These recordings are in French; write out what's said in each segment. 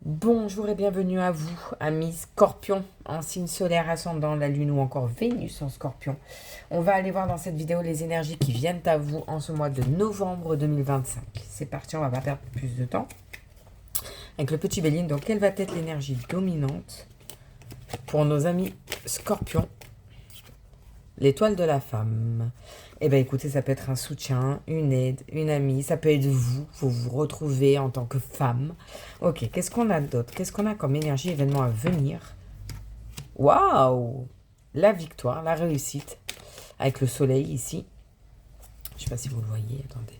Bonjour et bienvenue à vous, amis Scorpion, en signe solaire ascendant la Lune ou encore Vénus en Scorpion. On va aller voir dans cette vidéo les énergies qui viennent à vous en ce mois de novembre 2025. C'est parti, on va pas perdre plus de temps. Avec le petit Béline, donc quelle va être l'énergie dominante pour nos amis Scorpions? L'étoile de la femme. Eh bien écoutez, ça peut être un soutien, une aide, une amie, ça peut être vous vous retrouvez en tant que femme. Ok, qu'est-ce qu'on a d'autre? Qu'est-ce qu'on a comme énergie, événement à venir? Waouh! La victoire, la réussite, avec le soleil ici. Je ne sais pas si vous le voyez, attendez.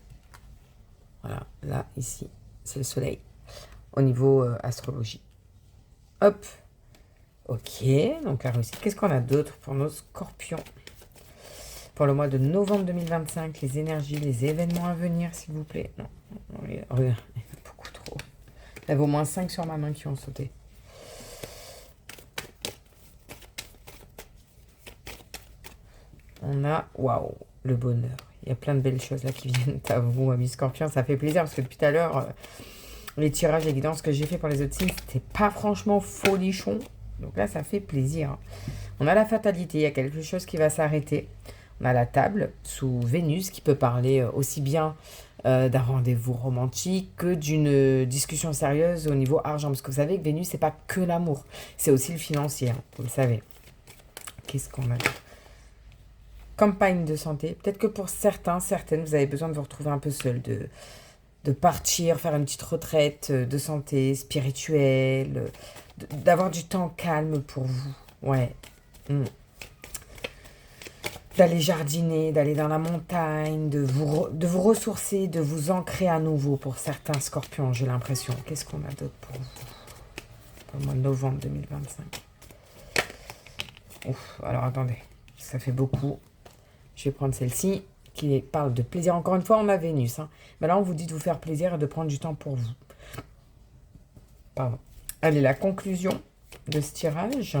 Voilà, là, ici, c'est le soleil, au niveau astrologie. Hop! Ok, donc la réussite. Qu'est-ce qu'on a d'autre pour nos scorpions? Pour le mois de novembre 2025, les énergies, les événements à venir, s'il vous plaît. Non, regarde, beaucoup trop. Il y avait au moins 5 sur ma main qui ont sauté. On a, waouh, le bonheur. Il y a plein de belles choses là qui viennent à vous, amis Scorpions. Ça fait plaisir parce que depuis tout à l'heure, les tirages et guidances que j'ai fait pour les autres signes, c'était pas franchement folichon. Donc là, ça fait plaisir. On a la fatalité, il y a quelque chose qui va s'arrêter. On a la table sous Vénus qui peut parler aussi bien d'un rendez-vous romantique que d'une discussion sérieuse au niveau argent. Parce que vous savez que Vénus, c'est pas que l'amour, c'est aussi le financier, hein, vous le savez. Qu'est-ce qu'on a? Campagne de santé. Peut-être que pour certaines, vous avez besoin de vous retrouver un peu seul, de partir, faire une petite retraite de santé spirituelle, d'avoir du temps calme pour vous. Ouais. D'aller jardiner, d'aller dans la montagne, de vous ressourcer, de vous ancrer à nouveau pour certains scorpions, j'ai l'impression. Qu'est-ce qu'on a d'autre pour vous pour le mois de novembre 2025? Ouf, alors attendez, ça fait beaucoup. Je vais prendre celle-ci qui parle de plaisir. Encore une fois, on a Vénus. Hein. Mais là, on vous dit de vous faire plaisir et de prendre du temps pour vous. Pardon. Allez, la conclusion de ce tirage.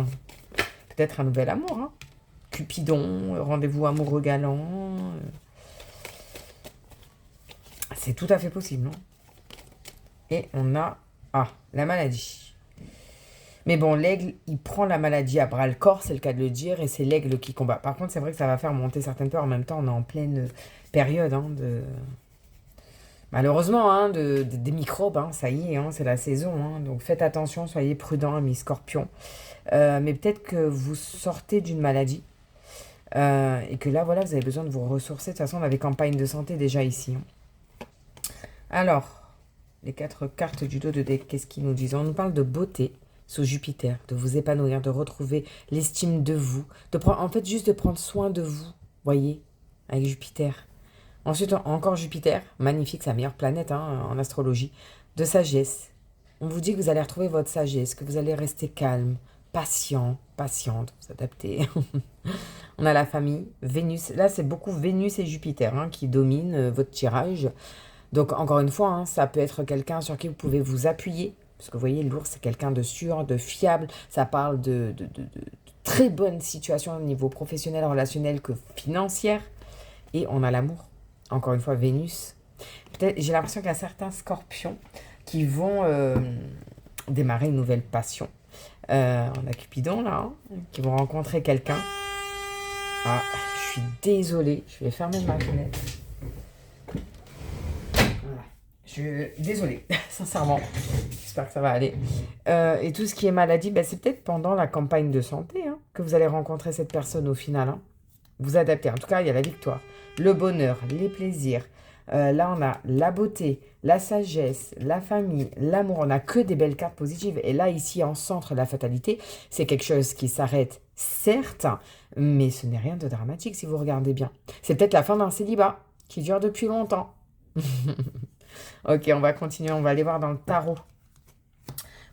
Peut-être un nouvel amour, hein. Cupidon, rendez-vous amoureux galant. C'est tout à fait possible, non? Et on a... Ah, la maladie. Mais bon, l'aigle, il prend la maladie à bras-le-corps, c'est le cas de le dire, et c'est l'aigle qui combat. Par contre, c'est vrai que ça va faire monter certaines peurs. En même temps, on est en pleine période de... Malheureusement, hein, des microbes, hein, ça y est, hein, c'est la saison. Hein. Donc faites attention, soyez prudents, amis scorpions. Mais peut-être que vous sortez d'une maladie. Et que là, voilà, vous avez besoin de vous ressourcer. De toute façon, on avait campagne de santé déjà ici. Hein. Alors, les 4 cartes du dos de deck, qu'est-ce qu'ils nous disent? On nous parle de beauté sous Jupiter, de vous épanouir, de retrouver l'estime de vous, de prendre, en fait, juste de prendre soin de vous, voyez, avec Jupiter. Ensuite, encore Jupiter, magnifique, c'est la meilleure planète hein, en astrologie, de sagesse. On vous dit que vous allez retrouver votre sagesse, que vous allez rester calme, patient, patiente, vous adapter. On a la famille, Vénus. Là, c'est beaucoup Vénus et Jupiter hein, qui dominent votre tirage. Donc, encore une fois, hein, ça peut être quelqu'un sur qui vous pouvez vous appuyer. Parce que vous voyez, l'ours, c'est quelqu'un de sûr, de fiable. Ça parle de très bonnes situations au niveau professionnel, relationnel que financière. Et on a l'amour. Encore une fois, Vénus. Peut-être, j'ai l'impression qu'il y a certains scorpions qui vont démarrer une nouvelle passion. On a Cupidon, là, hein, qui vont rencontrer quelqu'un. Ah, je suis désolée. Je vais fermer ma fenêtre. Voilà. Désolée, sincèrement. J'espère que ça va aller. Et tout ce qui est maladie, ben, c'est peut-être pendant la campagne de santé hein, que vous allez rencontrer cette personne au final. Hein. Vous adapter. En tout cas, il y a la victoire, le bonheur, les plaisirs. Là, on a la beauté, la sagesse, la famille, l'amour. On n'a que des belles cartes positives. Et là, ici, en centre, la fatalité, c'est quelque chose qui s'arrête, certes, mais ce n'est rien de dramatique si vous regardez bien. C'est peut-être la fin d'un célibat qui dure depuis longtemps. Ok, on va continuer. On va aller voir dans le tarot.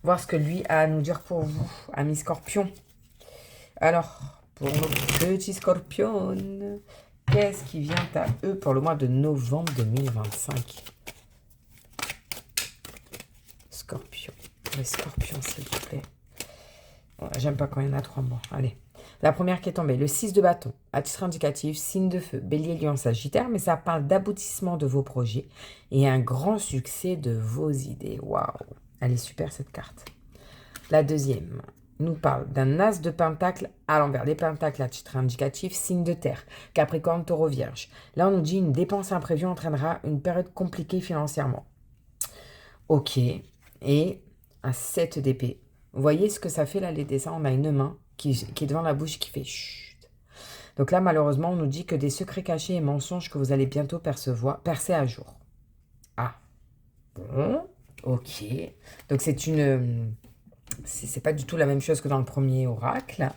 Voir ce que lui a à nous dire pour vous, amis scorpions. Alors... Pour nos petits scorpions, qu'est-ce qui vient à eux pour le mois de novembre 2025? Scorpion. Les scorpions, s'il vous plaît. Ouais, j'aime pas quand il y en a 3 mois. Allez. La première qui est tombée, le 6 de bâton. À titre indicatif, signe de feu, bélier, lion, sagittaire. Mais ça parle d'aboutissement de vos projets et un grand succès de vos idées. Waouh! Elle est super, cette carte. La deuxième nous parle d'un as de pentacle à l'envers. Les pentacles à titre indicatif, signe de terre, Capricorne, Taureau, Vierge. Là, on nous dit une dépense imprévue entraînera une période compliquée financièrement. Ok. Et un 7 d'épée. Vous voyez ce que ça fait là, les dessins? On a une main qui est devant la bouche qui fait chut. Donc là, malheureusement, on nous dit que des secrets cachés et mensonges que vous allez bientôt percer à jour. Ah. Bon. Ok. Donc c'est une... C'est pas du tout la même chose que dans le premier oracle.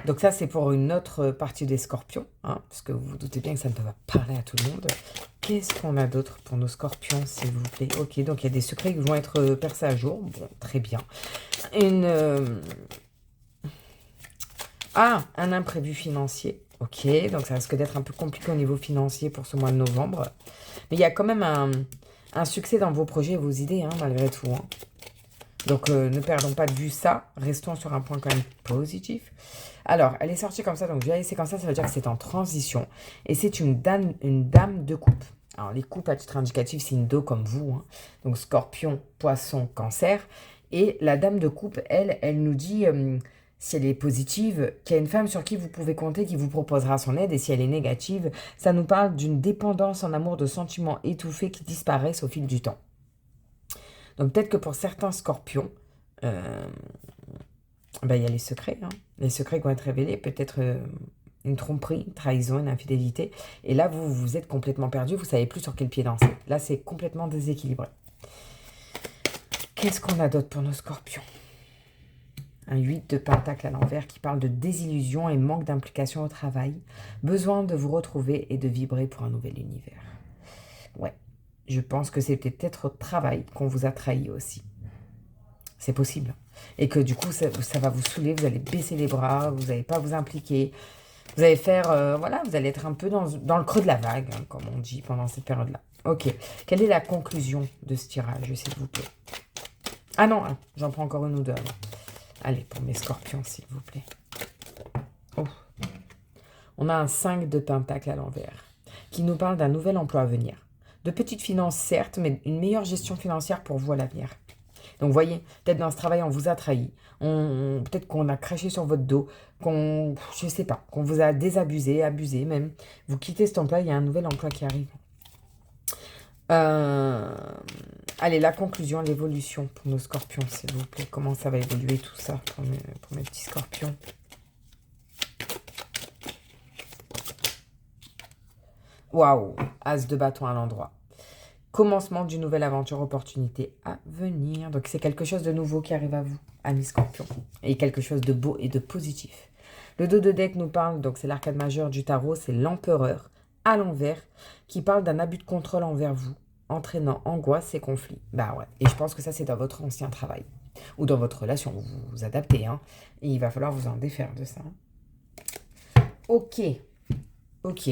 Donc ça, c'est pour une autre partie des scorpions. Hein, parce que vous vous doutez bien que ça ne peut pas parler à tout le monde. Qu'est-ce qu'on a d'autre pour nos scorpions, s'il vous plaît? Ok, donc il y a des secrets qui vont être percés à jour. Bon, très bien. Un imprévu financier. Ok, donc ça risque d'être un peu compliqué au niveau financier pour ce mois de novembre. Mais il y a quand même un succès dans vos projets et vos idées, hein, malgré tout. Hein. Donc, ne perdons pas de vue ça. Restons sur un point quand même positif. Alors, elle est sortie comme ça. Donc, je vais la laisser comme ça. Ça veut dire que c'est en transition. Et c'est une dame de coupe. Alors, les coupes à titre indicatif, c'est une dos comme vous. Hein. Donc, scorpion, poisson, cancer. Et la dame de coupe, elle nous dit, si elle est positive, qu'il y a une femme sur qui vous pouvez compter, qui vous proposera son aide. Et si elle est négative, ça nous parle d'une dépendance en amour, de sentiments étouffés qui disparaissent au fil du temps. Donc peut-être que pour certains scorpions, il y a les secrets. Hein. Les secrets qui vont être révélés. Peut-être une tromperie, une trahison, une infidélité. Et là, vous êtes complètement perdu. Vous ne savez plus sur quel pied danser. Là, c'est complètement déséquilibré. Qu'est-ce qu'on a d'autre pour nos scorpions? Un 8 de pentacle à l'envers qui parle de désillusion et manque d'implication au travail. Besoin de vous retrouver et de vibrer pour un nouvel univers. Ouais. Je pense que c'est peut-être au travail qu'on vous a trahi aussi. C'est possible. Et que du coup, ça va vous saouler, vous allez baisser les bras, vous n'allez pas vous impliquer. Vous allez faire, vous allez être un peu dans le creux de la vague, hein, comme on dit pendant cette période-là. Ok. Quelle est la conclusion de ce tirage, s'il vous plaît? Ah non, j'en prends encore une ou deux avant. Allez, pour mes scorpions, s'il vous plaît. Oh. On a un 5 de pentacle à l'envers qui nous parle d'un nouvel emploi à venir. De petites finances, certes, mais une meilleure gestion financière pour vous à l'avenir. Donc, vous voyez, peut-être dans ce travail, on vous a trahi. Peut-être qu'on a craché sur votre dos, qu'on vous a désabusé, abusé même. Vous quittez cet emploi, il y a un nouvel emploi qui arrive. Allez, la conclusion, l'évolution pour nos scorpions, s'il vous plaît. Comment ça va évoluer tout ça pour mes petits scorpions? Waouh, as de bâton à l'endroit. Commencement d'une nouvelle aventure, opportunité à venir. Donc, c'est quelque chose de nouveau qui arrive à vous, amis scorpions. Et quelque chose de beau et de positif. Le dos de deck nous parle, donc c'est l'arcade majeur du tarot, c'est l'empereur à l'envers, qui parle d'un abus de contrôle envers vous, entraînant angoisse et conflits. Bah ouais, et je pense que ça, c'est dans votre ancien travail. Ou dans votre relation, vous vous adaptez, hein. Et il va falloir vous en défaire de ça. Ok. Ok,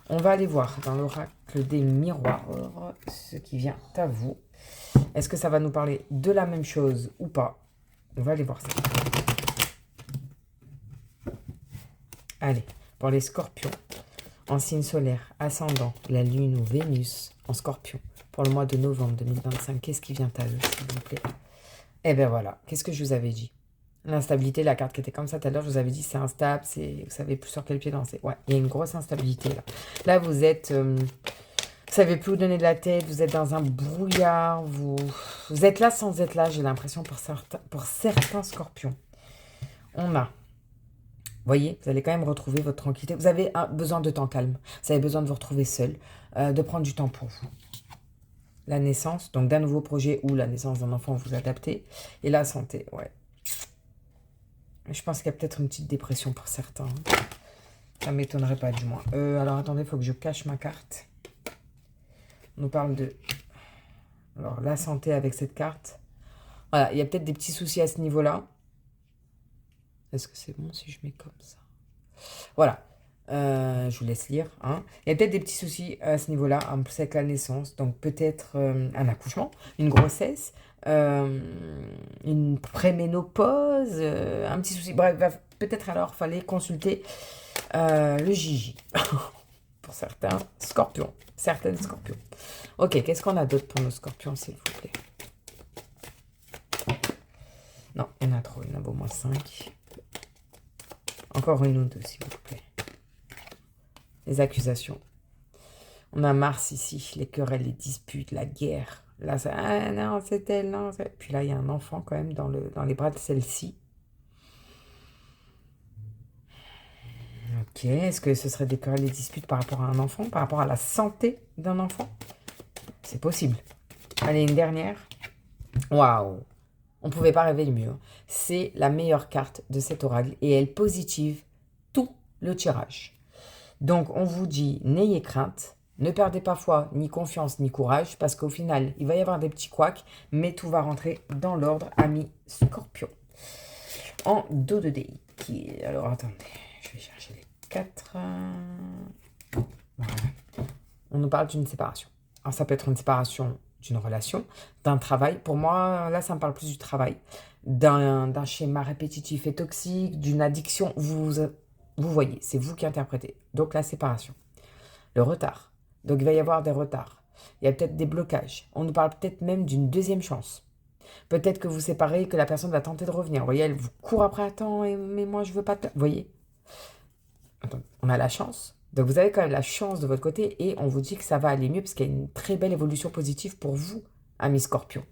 on va aller voir dans l'oracle des miroirs ce qui vient à vous. Est-ce que ça va nous parler de la même chose ou pas? On va aller voir ça. Allez, pour les scorpions, en signe solaire, ascendant, la lune ou Vénus en scorpion, pour le mois de novembre 2025, qu'est-ce qui vient à eux, s'il vous plaît? Eh bien voilà, qu'est-ce que je vous avais dit? L'instabilité, la carte qui était comme ça tout à l'heure, je vous avais dit c'est instable, vous savez plus sur quel pied danser. Ouais, il y a une grosse instabilité là. Là, vous êtes, vous savez plus où donner de la tête, vous êtes dans un brouillard, vous êtes là sans être là, j'ai l'impression pour certains scorpions. On a, vous voyez, vous allez quand même retrouver votre tranquillité. Vous avez besoin de temps calme, vous avez besoin de vous retrouver seul, de prendre du temps pour vous. La naissance, donc d'un nouveau projet ou la naissance d'un enfant, vous adaptez. Et la santé, ouais. Je pense qu'il y a peut-être une petite dépression pour certains. Ça ne m'étonnerait pas du moins. Alors attendez, il faut que je cache ma carte. On nous parle de la santé avec cette carte. Voilà, il y a peut-être des petits soucis à ce niveau-là. Est-ce que c'est bon si je mets comme ça? Voilà, je vous laisse lire. Hein. Il y a peut-être des petits soucis à ce niveau-là, en plus avec la naissance. Donc peut-être un accouchement, une grossesse. Une préménopause, un petit souci. Bref, peut-être alors fallait consulter le Gigi pour certains scorpions, certaines scorpions. Ok, qu'est-ce qu'on a d'autre pour nos scorpions, s'il vous plaît? Non, il y en a trop, il y en a au moins 5. Encore une ou deux, s'il vous plaît. Les accusations. On a Mars ici, les querelles, les disputes, la guerre. Là, ça, ah non, c'est elle, non. Puis là, il y a un enfant quand même dans les bras de celle-ci. Ok, est-ce que ce serait des querelles, des disputes par rapport à un enfant, par rapport à la santé d'un enfant? C'est possible. Allez, une dernière. Waouh! On ne pouvait pas rêver le mieux. C'est la meilleure carte de cet oracle et elle positive tout le tirage. Donc, on vous dit, n'ayez crainte, ne perdez pas foi, ni confiance, ni courage, parce qu'au final, il va y avoir des petits couacs, mais tout va rentrer dans l'ordre, ami Scorpion. En dos de dé. Alors, attendez, je vais chercher les 4. Voilà. On nous parle d'une séparation. Alors, ça peut être une séparation d'une relation, d'un travail. Pour moi, là, ça me parle plus du travail. D'un schéma répétitif et toxique, d'une addiction. Vous voyez, c'est vous qui interprétez. Donc, la séparation. Le retard. Donc, il va y avoir des retards. Il y a peut-être des blocages. On nous parle peut-être même d'une deuxième chance. Peut-être que vous séparez et que la personne va tenter de revenir. Vous voyez, elle vous court après. Attends, mais moi, je veux pas... Vous voyez. Attends, on a la chance. Donc, vous avez quand même la chance de votre côté et on vous dit que ça va aller mieux parce qu'il y a une très belle évolution positive pour vous, amis Scorpion.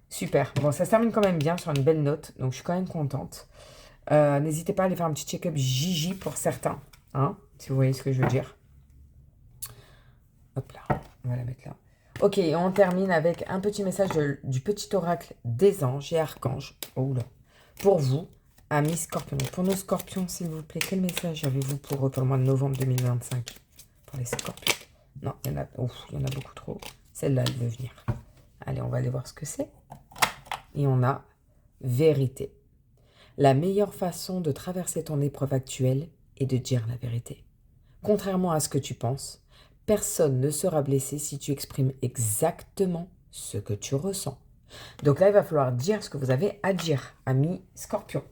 Super. Bon, ça se termine quand même bien sur une belle note. Donc, je suis quand même contente. N'hésitez pas à aller faire un petit check-up Gigi pour certains. Hein, si vous voyez ce que je veux dire. Hop là. On va la mettre là. Ok, on termine avec un petit message du petit oracle des anges et archanges. Oh là. Pour vous, amis Scorpions. Pour nos Scorpions, s'il vous plaît, quel message avez-vous pour le mois de novembre 2025 pour les Scorpions? Non, il y en a beaucoup trop. Celle-là, elle veut venir. Allez, on va aller voir ce que c'est. Et on a vérité. La meilleure façon de traverser ton épreuve actuelle est de dire la vérité. Contrairement à ce que tu penses, personne ne sera blessé si tu exprimes exactement ce que tu ressens. Donc là, il va falloir dire ce que vous avez à dire, amis Scorpions.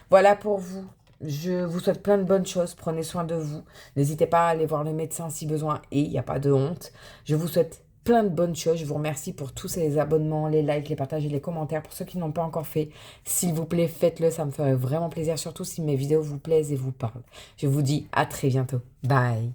Voilà pour vous. Je vous souhaite plein de bonnes choses. Prenez soin de vous. N'hésitez pas à aller voir le médecin si besoin et il n'y a pas de honte. Je vous souhaite plein de bonnes choses. Je vous remercie pour tous ces abonnements, les likes, les partages et les commentaires. Pour ceux qui n'ont pas encore fait, s'il vous plaît, faites-le. Ça me ferait vraiment plaisir, surtout si mes vidéos vous plaisent et vous parlent. Je vous dis à très bientôt. Bye.